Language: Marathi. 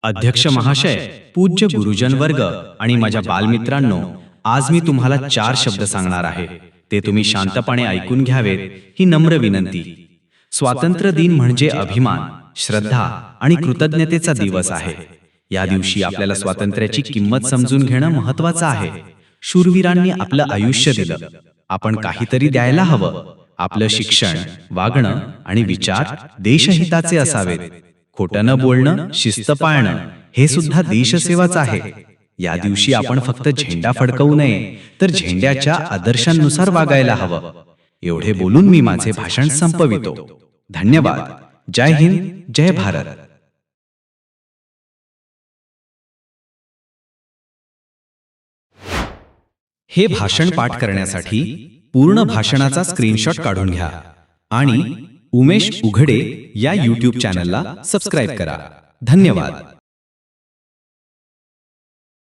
अध्यक्ष महाशय, पूज्य गुरुजन वर्ग आणि माझ्या बालमित्रांनो, आज मी तुम्हाला 4 शब्द सांगणार आहे. ते तुम्ही शांतपणे ऐकून घ्यावेत ही नम्र विनंती. स्वातंत्र्य दिन म्हणजे अभिमान, श्रद्धा आणि कृतज्ञतेचा दिवस आहे. या दिवशी आपल्याला स्वातंत्र्याची किंमत समजून घेणं महत्त्वाचं आहे. शूरवीरांनी आपलं आयुष्य दिलं. आपण काहीतरी द्यायला हवं. आपलं शिक्षण, वागणं आणि विचार देशहिताचे असावेत. खोटं न बोलणं, शिस्त पाळणं हे सुद्धा देशसेवाच आहे. या दिवशी आपण फक्त झेंडा फडकवू नये, तर झेंड्याच्या आदर्शांनुसार वागायला हवं. एवढे बोलून मी माझे भाषण संपवितो. धन्यवाद. जय हिंद, जय भारत. हे भाषण पाठ करण्यासाठी पूर्ण भाषणाचा स्क्रीनशॉट काढून घ्या आणि उमेश उघडे या YouTube चॅनलला सबस्क्राईब करा. धन्यवाद.